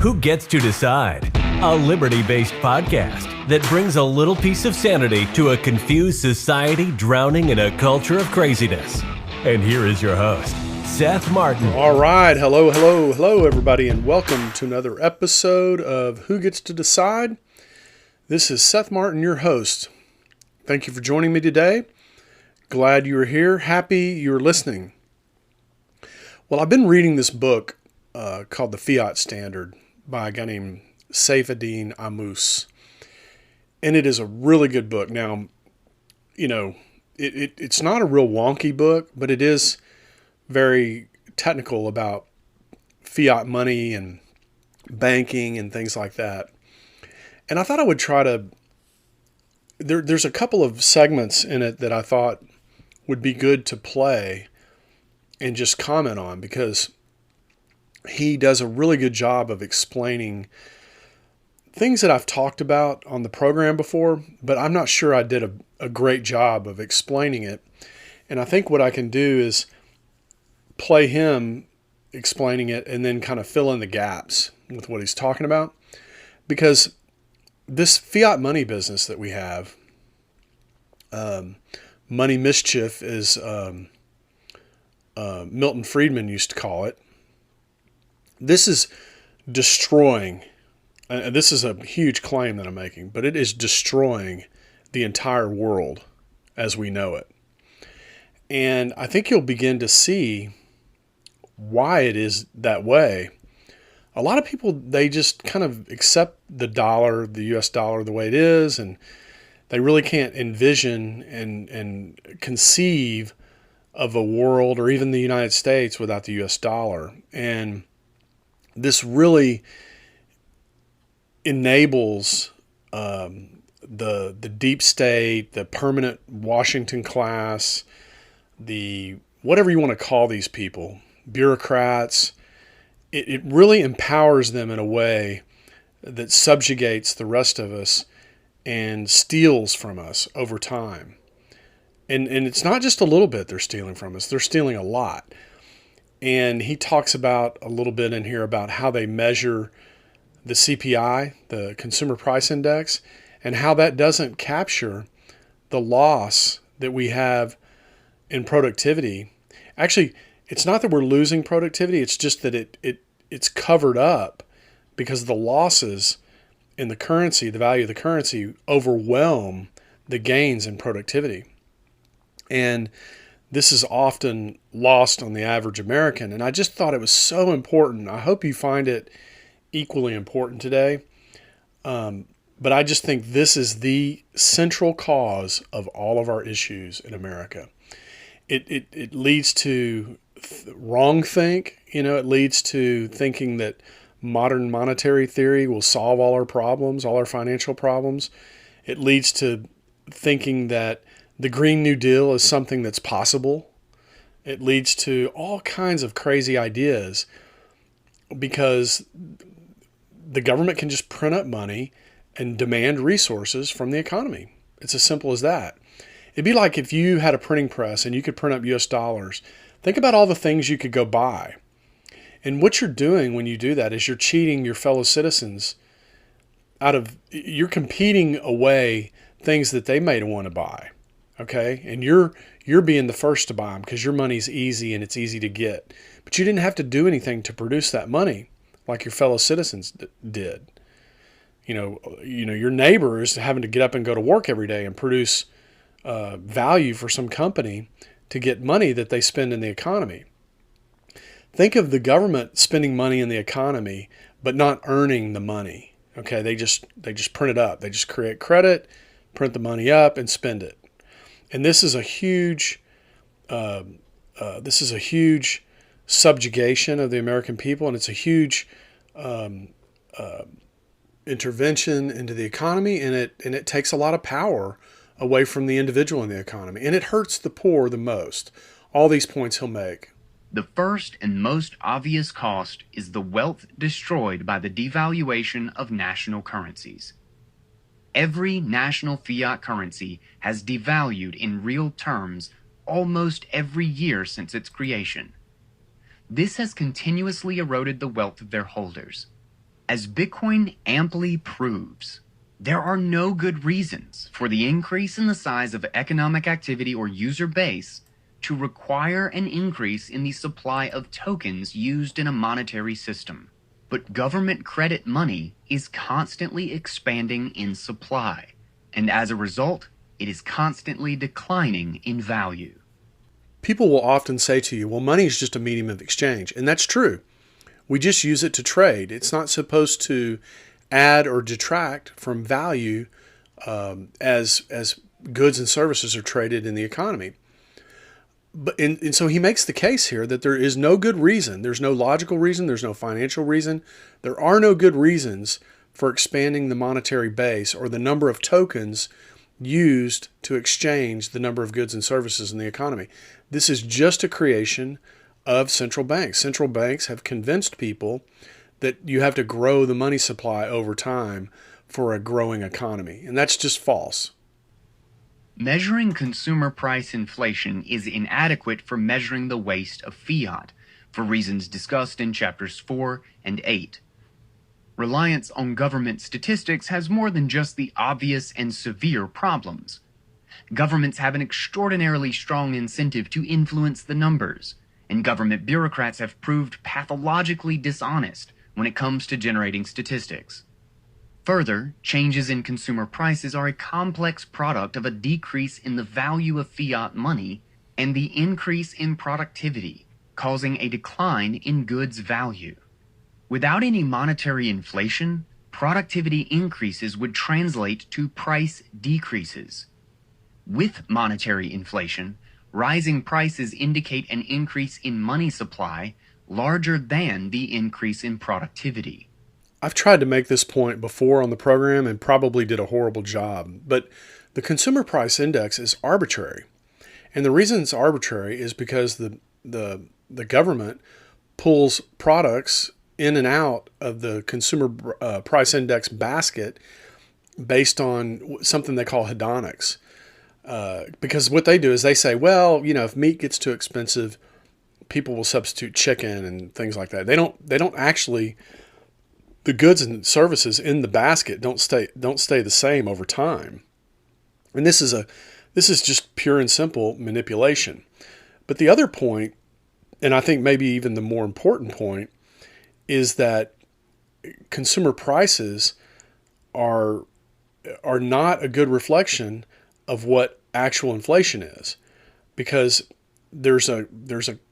Who Gets to Decide? A liberty-based podcast that brings a little piece of sanity to a confused society drowning in a culture of craziness. And here is your host, Seth Martin. All right. Hello, everybody, and welcome to another episode of Who Gets to Decide? This is Seth Martin, your host. Thank you for joining me today. Glad you are here. Happy you're listening. Well, I've been reading this book called the Fiat Standard by a guy named Saifedean Ammous. And it is a really good book. Now, you know, it's not a real wonky book, but it is very technical about fiat money and banking and things like that. And I thought I would try to, there's a couple of segments in it that I thought would be good to play and just comment on, because he does a really good job of explaining things that I've talked about on the program before, but I'm not sure I did a great job of explaining it. And I think what I can do is play him explaining it and then kind of fill in the gaps with what he's talking about. Because this fiat money business that we have, money mischief, as Milton Friedman used to call it, this is destroying, this is a huge claim that I'm making, but it is destroying the entire world as we know it. And I think you'll begin to see why it is that way. A lot of people, they just kind of accept the dollar, the US dollar, the way it is, and they really can't envision and conceive of a world or even the United States without the US dollar. And this really enables the deep state, the permanent Washington class, the whatever you want to call these people, bureaucrats. It really empowers them in a way that subjugates the rest of us and steals from us over time. And it's not just a little bit they're stealing from us. They're stealing a lot. And he talks about a little bit in here about how they measure the CPI, the Consumer Price Index, and how that doesn't capture the loss that we have in productivity. Actually, it's not that we're losing productivity. It's just that it's covered up because the losses in the currency, the value of the currency, overwhelm the gains in productivity. And this is often lost on the average American. And I just thought it was so important. I hope you find it equally important today. But I just think this is the central cause of all of our issues in America. It leads to wrong think. It leads to thinking that modern monetary theory will solve all our problems, all our financial problems. It leads to thinking that the Green New Deal is something that's possible. It leads to all kinds of crazy ideas because the government can just print up money and demand resources from the economy. It's as simple as that. It'd be like if you had a printing press and you could print up US dollars. Think about all the things you could go buy. And what you're doing when you do that is you're cheating your fellow citizens you're competing away things that they may want to buy. Okay, and you're being the first to buy them because your money's easy and it's easy to get. But you didn't have to do anything to produce that money like your fellow citizens did. Your neighbor is having to get up and go to work every day and produce value for some company to get money that they spend in the economy. Think of the government spending money in the economy but not earning the money. Okay, they just print it up. They just create credit, print the money up, and spend it. And this is a huge subjugation of the American people, and it's a huge intervention into the economy, and it takes a lot of power away from the individual in the economy, and it hurts the poor the most. All these points he'll make. The first and most obvious cost is the wealth destroyed by the devaluation of national currencies. Every national fiat currency has devalued in real terms almost every year since its creation. This has continuously eroded the wealth of their holders. As Bitcoin amply proves, there are no good reasons for the increase in the size of economic activity or user base to require an increase in the supply of tokens used in a monetary system. But government credit money is constantly expanding in supply, and as a result, it is constantly declining in value. People will often say to you, well, money is just a medium of exchange. And that's true. We just use it to trade. It's not supposed to add or detract from value as goods and services are traded in the economy. And so he makes the case here that there is no good reason. There's no logical reason. There's no financial reason. There are no good reasons for expanding the monetary base or the number of tokens used to exchange the number of goods and services in the economy. This is just a creation of central banks. Central banks have convinced people that you have to grow the money supply over time for a growing economy. And that's just false. Measuring consumer price inflation is inadequate for measuring the waste of fiat, for reasons discussed in chapters 4 and 8. Reliance on government statistics has more than just the obvious and severe problems. Governments have an extraordinarily strong incentive to influence the numbers, and government bureaucrats have proved pathologically dishonest when it comes to generating statistics. Further, changes in consumer prices are a complex product of a decrease in the value of fiat money and the increase in productivity, causing a decline in goods value. Without any monetary inflation, productivity increases would translate to price decreases. With monetary inflation, rising prices indicate an increase in money supply larger than the increase in productivity. I've tried to make this point before on the program and probably did a horrible job, but the consumer price index is arbitrary. And the reason it's arbitrary is because the government pulls products in and out of the consumer price index basket based on something they call hedonics. Because what they do is they say, well, if meat gets too expensive, people will substitute chicken and things like that. They don't actually, the goods and services in the basket don't stay the same over time. And this is just pure and simple manipulation. But the other point, and I think maybe even the more important point, is that consumer prices are not a good reflection of what actual inflation is, because there's a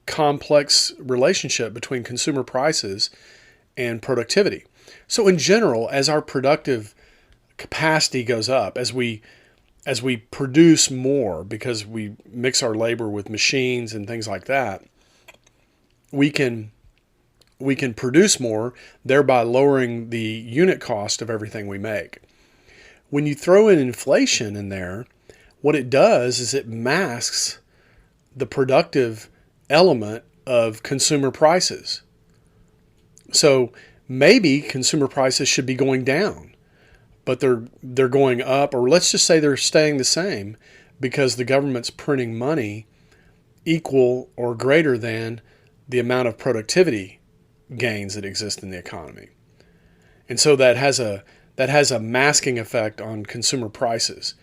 complex relationship between consumer prices and productivity. So in general, as our productive capacity goes up, as we produce more because we mix our labor with machines and things like that, we can produce more, thereby lowering the unit cost of everything we make. When you throw in inflation in there, what it does is it masks the productive element of consumer prices. So maybe consumer prices should be going down, but they're going up, or let's just say they're staying the same because the government's printing money equal or greater than the amount of productivity gains that exist in the economy. And so that has a masking effect on consumer prices.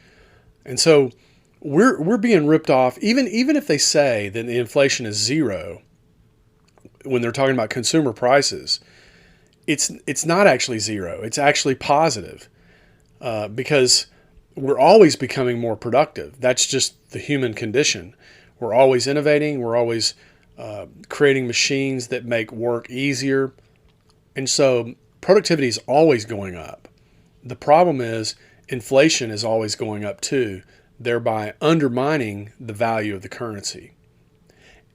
And so we're being ripped off, even if they say that the inflation is zero when they're talking about consumer prices. It's not actually zero. It's actually positive because we're always becoming more productive. That's just the human condition. We're always innovating. We're always creating machines that make work easier. And so productivity is always going up. The problem is inflation is always going up too, thereby undermining the value of the currency.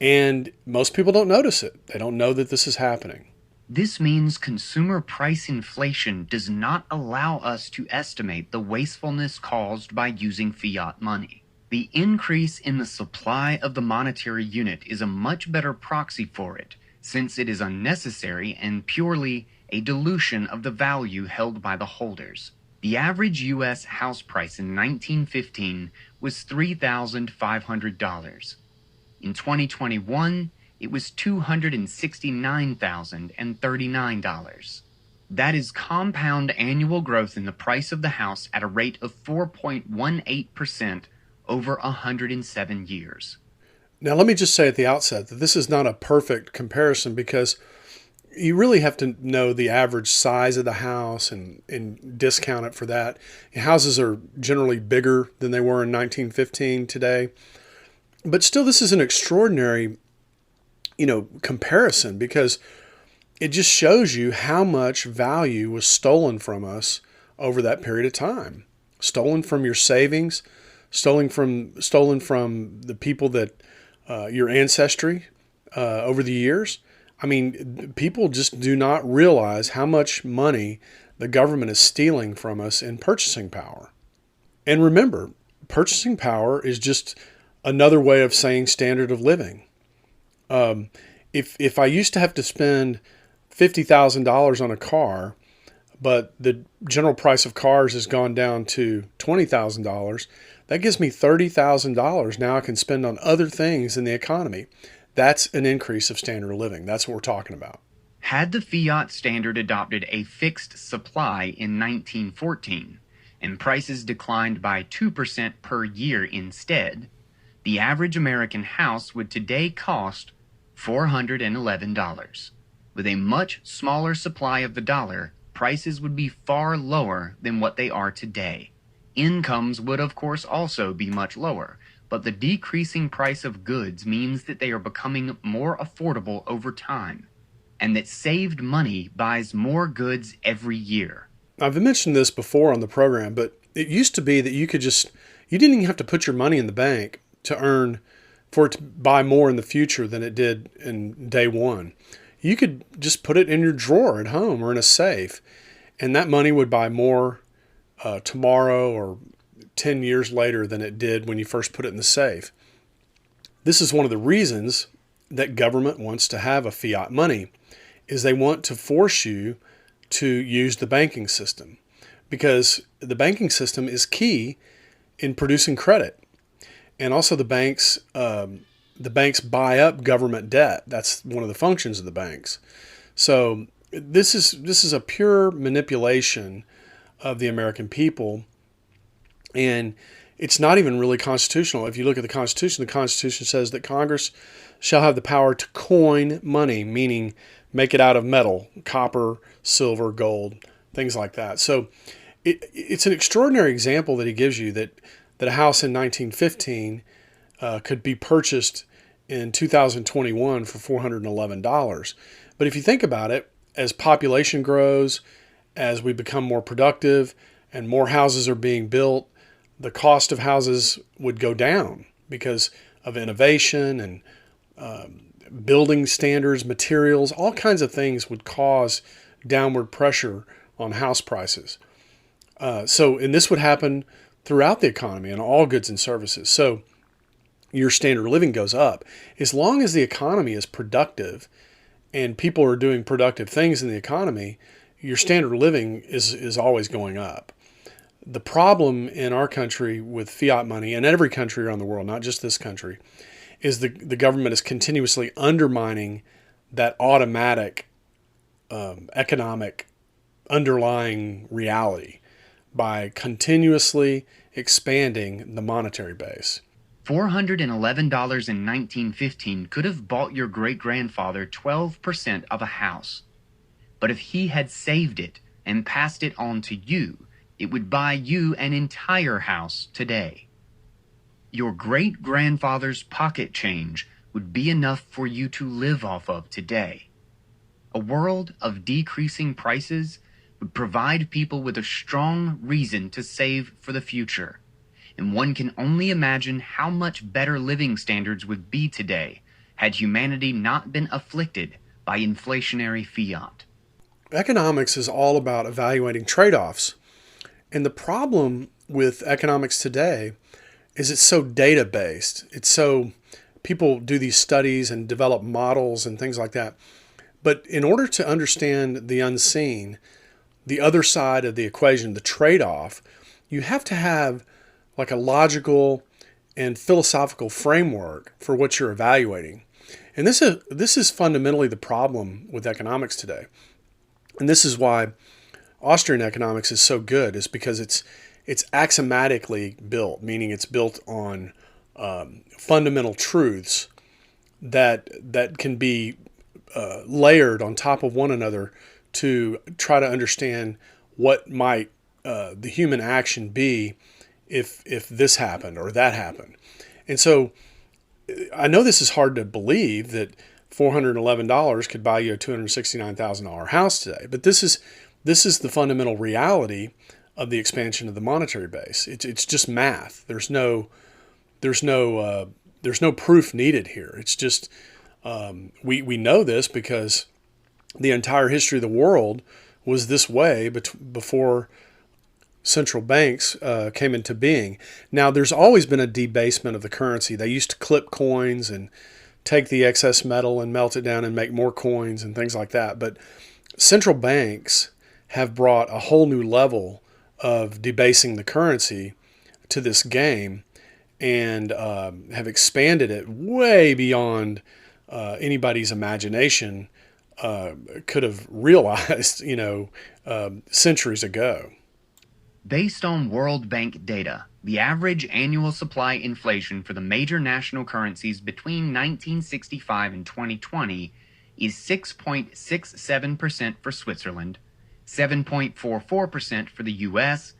And most people don't notice it. They don't know that this is happening. This means consumer price inflation does not allow us to estimate the wastefulness caused by using fiat money. The increase in the supply of the monetary unit is a much better proxy for it, since it is unnecessary and purely a dilution of the value held by the holders. The average U.S. house price in 1915 was $3,500. In 2021, it was $269,039. That is compound annual growth in the price of the house at a rate of 4.18% over 107 years. Now, let me just say at the outset that this is not a perfect comparison because you really have to know the average size of the house and discount it for that. Houses are generally bigger than they were in 1915 today. But still, this is an extraordinary, comparison because it just shows you how much value was stolen from us over that period of time. Stolen from your savings, stolen from the people that your ancestry over the years. I mean, people just do not realize how much money the government is stealing from us in purchasing power. And remember, purchasing power is just another way of saying standard of living. If I used to have to spend $50,000 on a car, but the general price of cars has gone down to $20,000, that gives me $30,000 now I can spend on other things in the economy. That's an increase of standard of living. That's what we're talking about. Had the Fiat Standard adopted a fixed supply in 1914 and prices declined by 2% per year instead, the average American house would today cost $411. With a much smaller supply of the dollar, prices would be far lower than what they are today. Incomes would, of course, also be much lower, but the decreasing price of goods means that they are becoming more affordable over time, and that saved money buys more goods every year. I've mentioned this before on the program, but it used to be that you didn't even have to put your money in the bank for it to buy more in the future than it did in day one. You could just put it in your drawer at home or in a safe, and that money would buy more tomorrow or 10 years later than it did when you first put it in the safe. This is one of the reasons that government wants to have a fiat money, is they want to force you to use the banking system, because the banking system is key in producing credit. And also the banks buy up government debt. That's one of the functions of the banks. So this is a pure manipulation of the American people, and it's not even really constitutional. If you look at the Constitution says that Congress shall have the power to coin money, meaning make it out of metal, copper, silver, gold, things like that. So it's an extraordinary example that he gives you that a house in 1915 could be purchased in 2021 for $411. But if you think about it, as population grows, as we become more productive and more houses are being built, the cost of houses would go down because of innovation and building standards, materials, all kinds of things would cause downward pressure on house prices. And this would happen throughout the economy and all goods and services. So your standard of living goes up. As long as the economy is productive and people are doing productive things in the economy, your standard of living is always going up. The problem in our country with fiat money, and every country around the world, not just this country, is the government is continuously undermining that automatic economic underlying reality by continuously expanding the monetary base. $411 in 1915 could have bought your great-grandfather 12% of a house. But if he had saved it and passed it on to you, it would buy you an entire house today. Your great-grandfather's pocket change would be enough for you to live off of today. A world of decreasing prices would provide people with a strong reason to save for the future, and one can only imagine how much better living standards would be today had humanity not been afflicted by inflationary fiat. Economics is all about evaluating trade-offs. And the problem with economics today is it's so data-based. People do these studies and develop models and things like that. But in order to understand the unseen, the other side of the equation, the trade-off, you have to have like a logical and philosophical framework for what you're evaluating. And this is fundamentally the problem with economics today. And this is why Austrian economics is so good, is because it's axiomatically built, meaning it's built on fundamental truths that can be layered on top of one another to try to understand what might the human action be if this happened or that happened. And so I know this is hard to believe that $411 could buy you a $269,000 house today, but this is the fundamental reality of the expansion of the monetary base. It's just math. There's no proof needed here. It's just we know this because the entire history of the world was this way before central banks came into being. Now, there's always been a debasement of the currency. They used to clip coins and take the excess metal and melt it down and make more coins and things like that. But central banks have brought a whole new level of debasing the currency to this game, and have expanded it way beyond anybody's imagination could have realized, centuries ago. Based on World Bank data, the average annual supply inflation for the major national currencies between 1965 and 2020 is 6.67% for Switzerland, 7.44% for the US,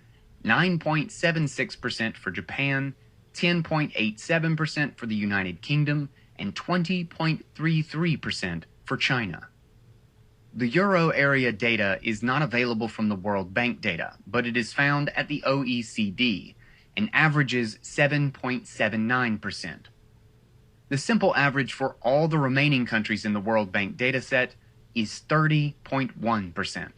9.76% for Japan, 10.87% for the United Kingdom, and 20.33% for China. The Euro area data is not available from the World Bank data, but it is found at the OECD and averages 7.79%. The simple average for all the remaining countries in the World Bank dataset is 30.1%.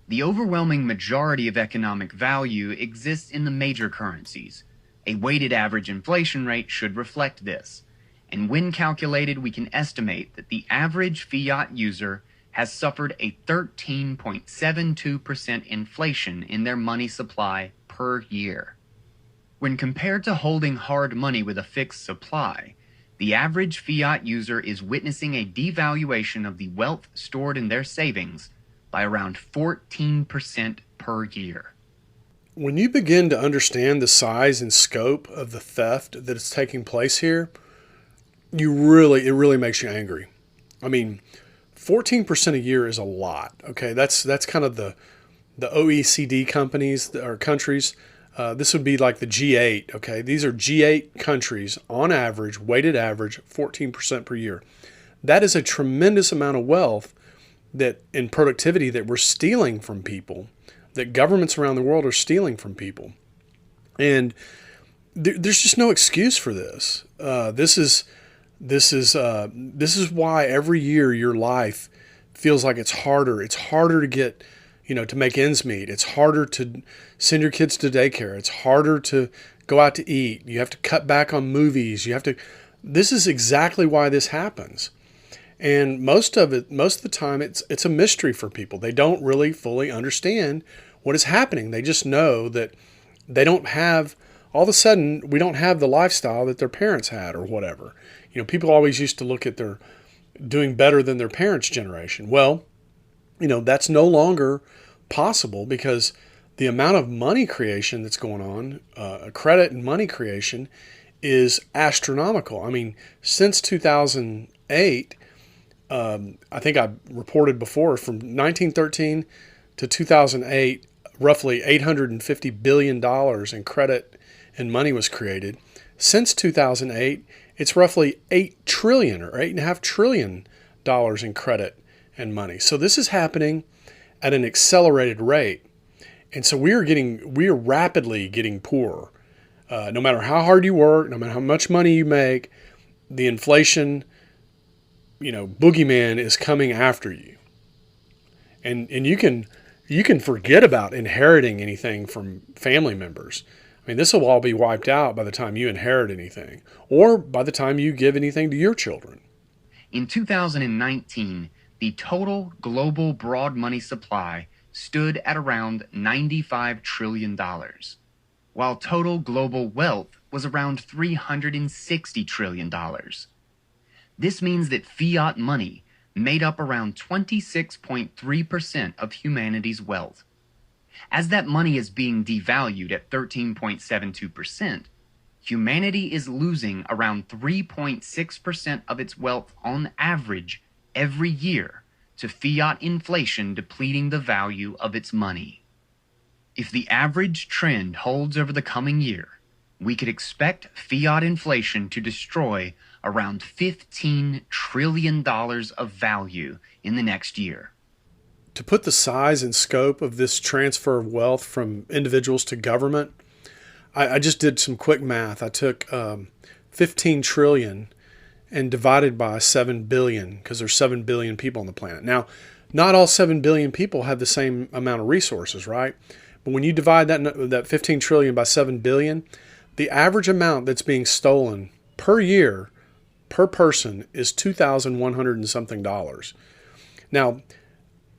The overwhelming majority of economic value exists in the major currencies. A weighted average inflation rate should reflect this, and when calculated, we can estimate that the average fiat user has suffered a 13.72% inflation in their money supply per year. When compared to holding hard money with a fixed supply, the average fiat user is witnessing a devaluation of the wealth stored in their savings by around 14% per year. When you begin to understand the size and scope of the theft that is taking place here, it really makes you angry. I mean, 14% a year is a lot. Okay, that's kind of the OECD companies or countries. This would be like the G8. Okay, these are G8 countries on average, weighted average, 14% per year. That is a tremendous amount of wealth and productivity that we're stealing from people, that governments around the world are stealing from people, and there's just no excuse for this. This is why every year your life feels like it's harder. It's harder to get, to make ends meet. It's harder to send your kids to daycare. It's harder to go out to eat. You have to cut back on movies. This is exactly why this happens. And most of the time, it's a mystery for people. They don't really fully understand what is happening. They just know that they don't have, all of a sudden, we don't have the lifestyle that their parents had or whatever. People always used to look at their doing better than their parents' generation. Well, that's no longer possible because the amount of money creation that's going on, credit and money creation, is astronomical. I mean, since 2008, I think I reported before, from 1913 to 2008, roughly $850 billion in credit and money was created. Since 2008, it's roughly $8 trillion or $8.5 trillion in credit and money. So this is happening at an accelerated rate. And so we are rapidly getting poorer. No matter how hard you work, no matter how much money you make, the inflation, boogeyman is coming after you. And you can forget about inheriting anything from family members. I mean, this will all be wiped out by the time you inherit anything, or by the time you give anything to your children. In 2019, the total global broad money supply stood at around $95 trillion, while total global wealth was around $360 trillion. This means that fiat money, made up around 26.3% of humanity's wealth. As that money is being devalued at 13.72%, humanity is losing around 3.6% of its wealth on average every year to fiat inflation depleting the value of its money. If the average trend holds over the coming year, we could expect fiat inflation to destroy around $15 trillion of value in the next year. To put the size and scope of this transfer of wealth from individuals to government, I just did some quick math. I took 15 trillion and divided by 7 billion, because there's 7 billion people on the planet. Now, not all 7 billion people have the same amount of resources, right? But when you divide that 15 trillion by 7 billion, the average amount that's being stolen per year, per person, is $2,100 and something dollars. Now,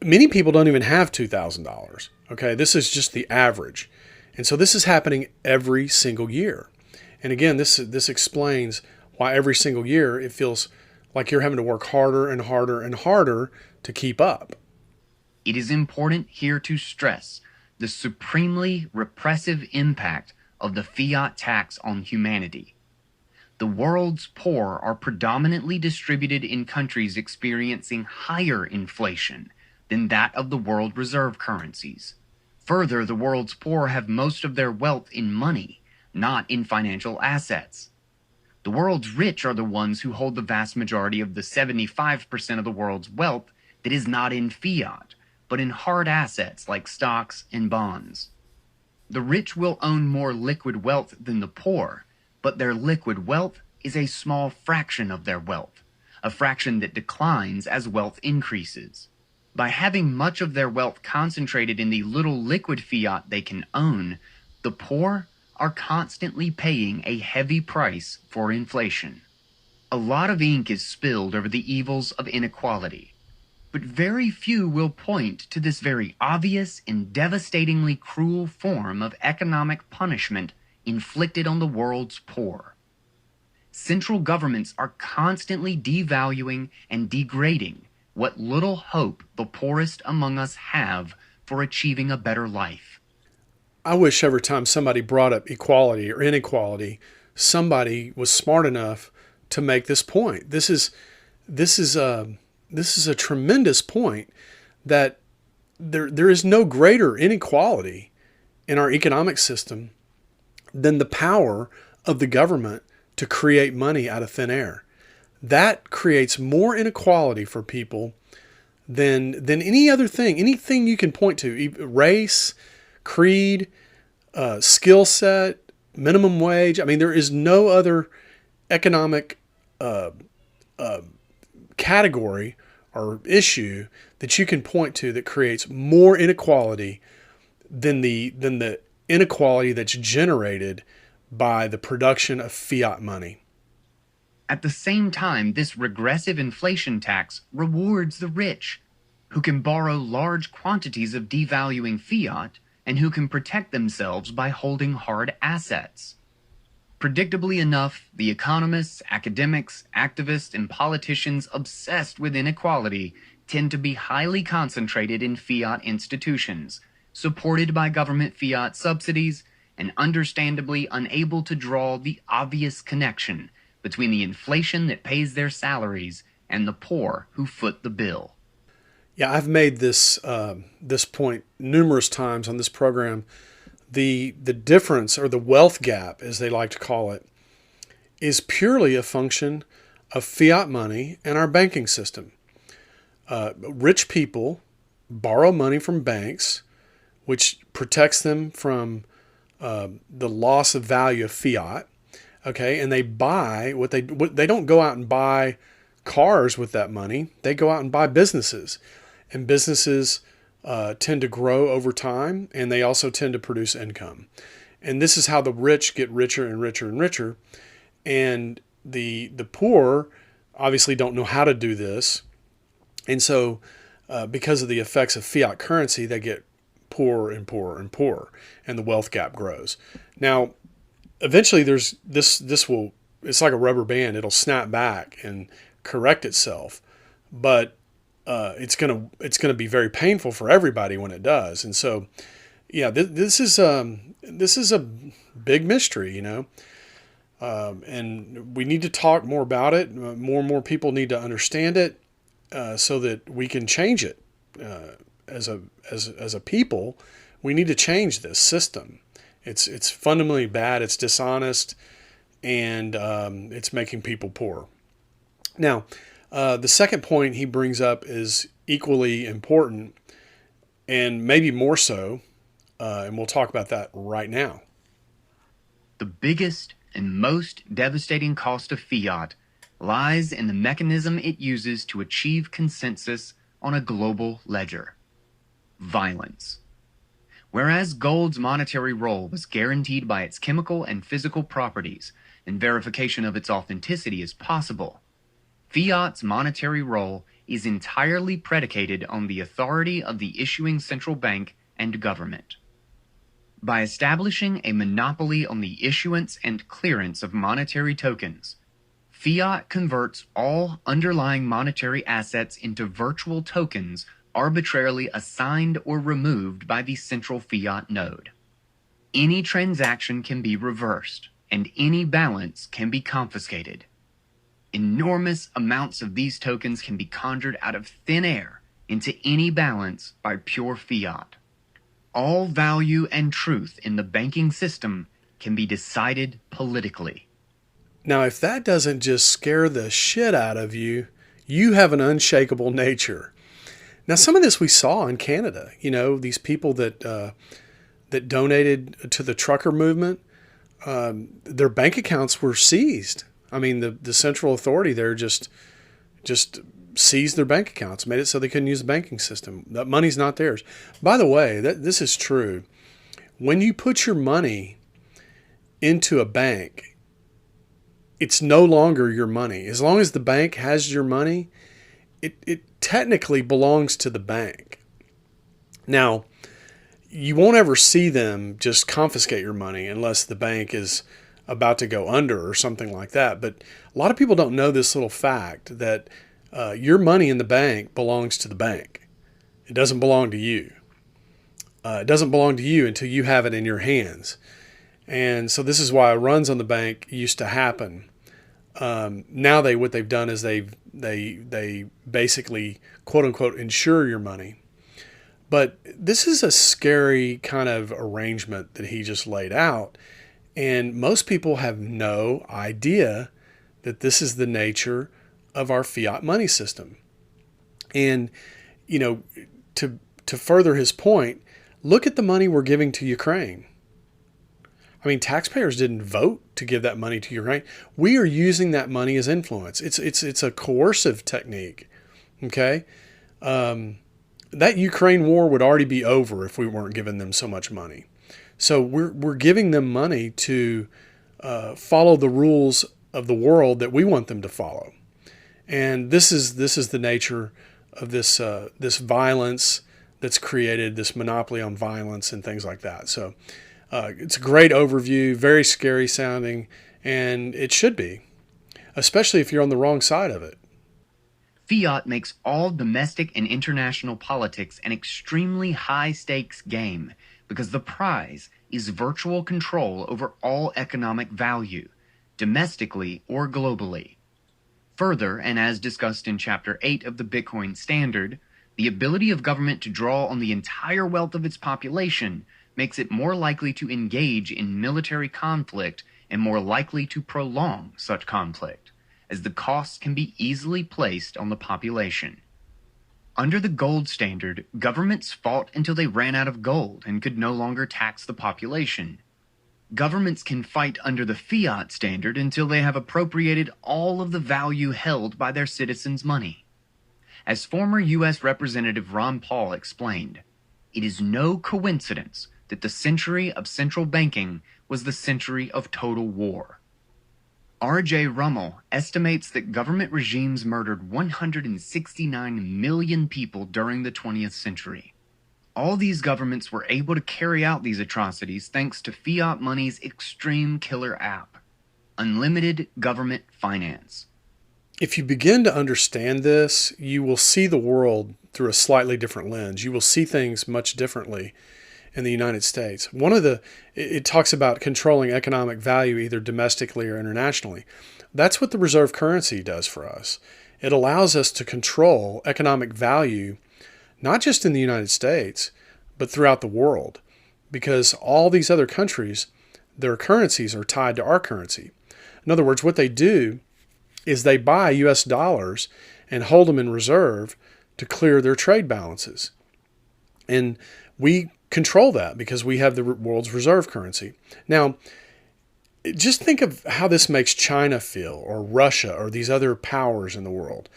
many people don't even have $2,000. Okay, this is just the average. And so this is happening every single year. And again, this explains why every single year it feels like you're having to work harder and harder and harder to keep up. It is important here to stress the supremely repressive impact of the fiat tax on humanity. The world's poor are predominantly distributed in countries experiencing higher inflation than that of the world reserve currencies. Further, the world's poor have most of their wealth in money, not in financial assets. The world's rich are the ones who hold the vast majority of the 75% of the world's wealth that is not in fiat, but in hard assets like stocks and bonds. The rich will own more liquid wealth than the poor, but their liquid wealth is a small fraction of their wealth, a fraction that declines as wealth increases. By having much of their wealth concentrated in the little liquid fiat they can own, the poor are constantly paying a heavy price for inflation. A lot of ink is spilled over the evils of inequality, but very few will point to this very obvious and devastatingly cruel form of economic punishment inflicted on the world's poor. Central governments are constantly devaluing and degrading what little hope the poorest among us have for achieving a better life. I wish every time somebody brought up equality or inequality, somebody was smart enough to make this point. This is a tremendous point, that there is no greater inequality in our economic system than the power of the government to create money out of thin air. That creates more inequality for people than any other thing. Anything you can point to, race, creed, skill set, minimum wage. I mean, there is no other economic category or issue that you can point to that creates more inequality than the inequality that's generated by the production of fiat money. At the same time, this regressive inflation tax rewards the rich, who can borrow large quantities of devaluing fiat and who can protect themselves by holding hard assets. Predictably enough, the economists, academics, activists, and politicians obsessed with inequality tend to be highly concentrated in fiat institutions, supported by government fiat subsidies, and understandably unable to draw the obvious connection between the inflation that pays their salaries and the poor who foot the bill. Yeah, I've made this point numerous times on this program. The difference, or the wealth gap, as they like to call it, is purely a function of fiat money and our banking system. Rich people borrow money from banks, which protects them from the loss of value of fiat. Okay, and they buy what they don't go out and buy cars with that money. They go out and buy businesses, and businesses tend to grow over time, and they also tend to produce income. And this is how the rich get richer and richer and richer, and the poor obviously don't know how to do this, and so because of the effects of fiat currency, they get poorer and poorer and poorer, and the wealth gap grows. Now, eventually, there's this will, it's like a rubber band. It'll snap back and correct itself. But it's gonna be very painful for everybody when it does. And so, yeah, this is a big mystery, and we need to talk more about it. More and more people need to understand it, so that we can change it. As a people, we need to change this system. It's fundamentally bad. It's dishonest, and it's making people poor. Now, the second point he brings up is equally important, and maybe more so, and we'll talk about that right now. The biggest and most devastating cost of fiat lies in the mechanism it uses to achieve consensus on a global ledger: violence. Whereas gold's monetary role was guaranteed by its chemical and physical properties, and verification of its authenticity is possible, fiat's monetary role is entirely predicated on the authority of the issuing central bank and government. By establishing a monopoly on the issuance and clearance of monetary tokens, fiat converts all underlying monetary assets into virtual tokens arbitrarily assigned or removed by the central fiat node. Any transaction can be reversed, and any balance can be confiscated. Enormous amounts of these tokens can be conjured out of thin air into any balance by pure fiat. All value and truth in the banking system can be decided politically. Now, if that doesn't just scare the shit out of you, you have an unshakable nature. Now, some of this we saw in Canada. These people that donated to the trucker movement, their bank accounts were seized. I mean, the central authority there just seized their bank accounts, made it so they couldn't use the banking system. That money's not theirs. By the way, this is true. When you put your money into a bank, it's no longer your money. As long as the bank has your money, it technically belongs to the bank. Now, you won't ever see them just confiscate your money unless the bank is about to go under or something like that. But a lot of people don't know this little fact that your money in the bank belongs to the bank. It doesn't belong to you. It doesn't belong to you until you have it in your hands. And so this is why runs on the bank used to happen. Now what they've done is they basically quote unquote insure your money. But this is a scary kind of arrangement that he just laid out. And most people have no idea that this is the nature of our fiat money system. And, to further his point, look at the money we're giving to Ukraine. I mean, taxpayers didn't vote to give that money to Ukraine. We are using that money as influence. It's a coercive technique. Okay? That Ukraine war would already be over if we weren't giving them so much money. So we're giving them money to follow the rules of the world that we want them to follow. And this is the nature of this violence that's created, this monopoly on violence and things like that. So it's a great overview, very scary sounding, and it should be, especially if you're on the wrong side of it. Fiat makes all domestic and international politics an extremely high-stakes game because the prize is virtual control over all economic value, domestically or globally. Further, and as discussed in Chapter 8 of the Bitcoin Standard, the ability of government to draw on the entire wealth of its population makes it more likely to engage in military conflict and more likely to prolong such conflict, as the costs can be easily placed on the population. Under the gold standard, governments fought until they ran out of gold and could no longer tax the population. Governments can fight under the fiat standard until they have appropriated all of the value held by their citizens' money. As former U.S. Representative Ron Paul explained, it is no coincidence that the century of central banking was the century of total war. R.J. Rummel estimates that government regimes murdered 169 million people during the 20th century. All these governments were able to carry out these atrocities thanks to fiat money's extreme killer app, unlimited government finance. if you begin to understand this, you will see the world through a slightly different lens. You will see things much differently in the United States. It talks about controlling economic value either domestically or internationally. That's what the reserve currency does for us. It allows us to control economic value, not just in the United States, but throughout the world, because all these other countries, their currencies are tied to our currency. In other words, what they do is they buy US dollars and hold them in reserve to clear their trade balances. And we control that because we have the world's reserve currency. Now, just think of how this makes China feel, or Russia, or these other powers in the world.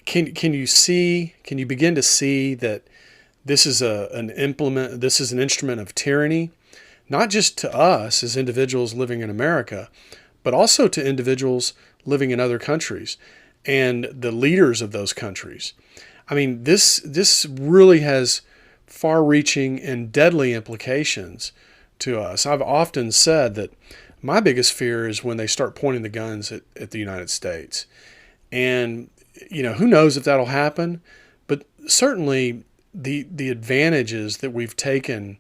Can you begin to see that this is an instrument of tyranny, not just to us as individuals living in America, but also to individuals living in other countries and the leaders of those countries. I mean, this really has far-reaching and deadly implications to us. I've often said that my biggest fear is when they start pointing the guns at the United States. And, who knows if that'll happen, but certainly the advantages that we've taken,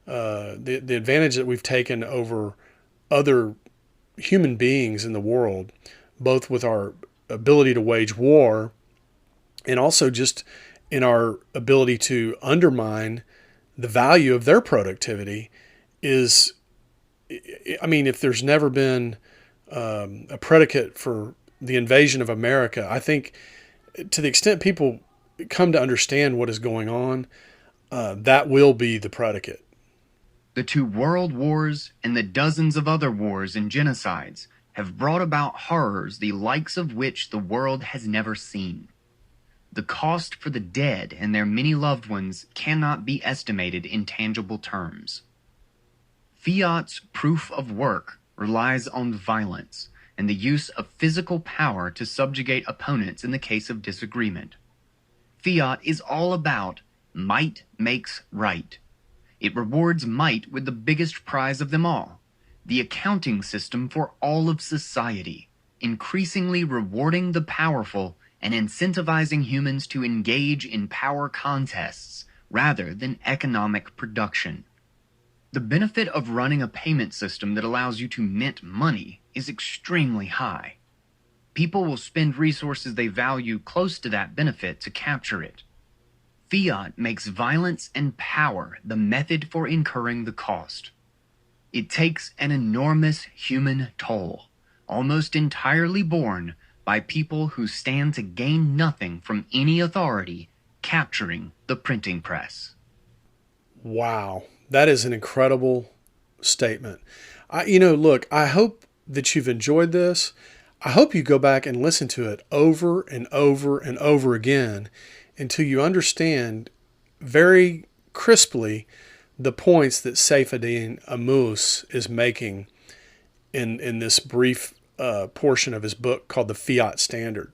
the advantage that we've taken over other human beings in the world, both with our ability to wage war and also just in our ability to undermine the value of their productivity is, if there's never been a predicate for the invasion of America, I think to the extent people come to understand what is going on, that will be the predicate. The 2 world wars and the dozens of other wars and genocides have brought about horrors the likes of which the world has never seen. The cost for the dead and their many loved ones cannot be estimated in tangible terms. Fiat's proof of work relies on violence and the use of physical power to subjugate opponents in the case of disagreement. Fiat is all about might makes right. It rewards might with the biggest prize of them all, the accounting system for all of society, increasingly rewarding the powerful and incentivizing humans to engage in power contests rather than economic production. The benefit of running a payment system that allows you to mint money is extremely high. People will spend resources they value close to that benefit to capture it. Fiat makes violence and power the method for incurring the cost. It takes an enormous human toll, almost entirely borne by people who stand to gain nothing from any authority capturing the printing press. Wow, that is an incredible statement. Look, I hope that you've enjoyed this. I hope you go back and listen to it over and over and over again until you understand very crisply the points that Saifedean Ammous is making in this brief portion of his book called the Fiat Standard.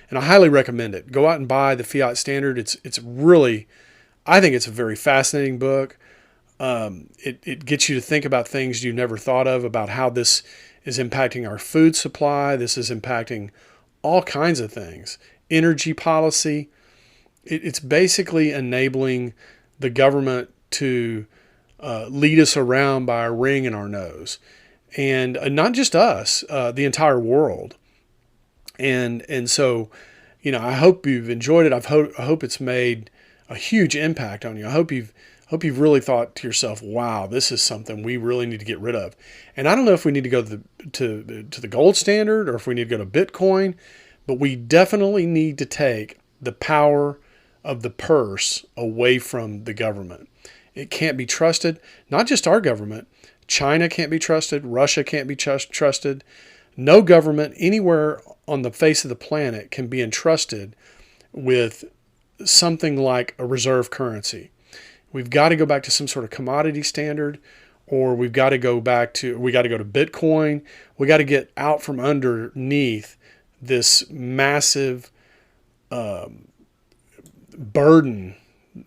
And I highly recommend it. Go out and buy the Fiat Standard. It's really, I think it's a very fascinating book. It gets you to think about things you never thought of, about how this is impacting our food supply. This is impacting all kinds of things. Energy policy. It's basically enabling the government to lead us around by a ring in our nose. And not just us, the entire world. And so, I hope you've enjoyed it. I hope it's made a huge impact on you. I hope you've really thought to yourself, wow, this is something we really need to get rid of. And I don't know if we need to go to the gold standard or if we need to go to Bitcoin, but we definitely need to take the power of the purse away from the government. It can't be trusted. Not just our government. China can't be trusted. Russia can't be trusted. No government anywhere on the face of the planet can be entrusted with something like a reserve currency. We've got to go back to some sort of commodity standard, or we got to go to Bitcoin. We got to get out from underneath this massive burden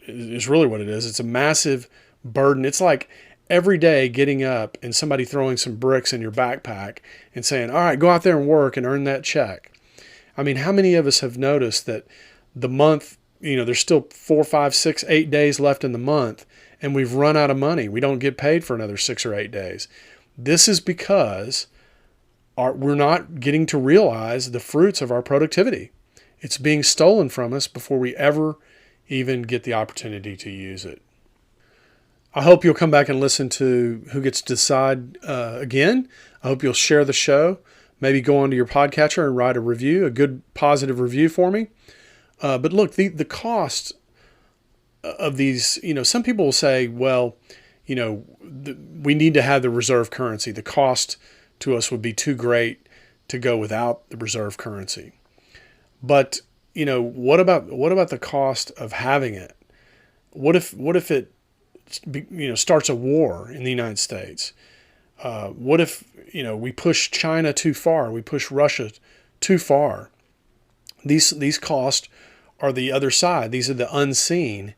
is really what it is. It's a massive burden. It's like every day getting up and somebody throwing some bricks in your backpack and saying, all right, go out there and work and earn that check. I mean, how many of us have noticed that the month, there's still 4, 5, 6, 8 days left in the month, and we've run out of money. We don't get paid for another 6 or 8 days. This is because we're not getting to realize the fruits of our productivity. It's being stolen from us before we ever even get the opportunity to use it. I hope you'll come back and listen to Who Gets to Decide again. I hope you'll share the show. Maybe go onto your podcatcher and write a review, a good positive review for me. But look, the cost of these, some people will say, well, we need to have the reserve currency. The cost to us would be too great to go without the reserve currency. But, what about the cost of having it? What if it, starts a war in the United States? What if, we push China too far? We push Russia too far? These costs are the other side. These are the unseen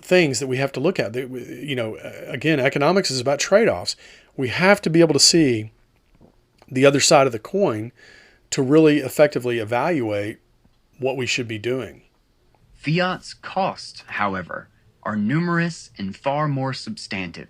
things that we have to look at. Again, economics is about trade-offs. We have to be able to see the other side of the coin to really effectively evaluate what we should be doing. Fiat's costs, however, are numerous and far more substantive.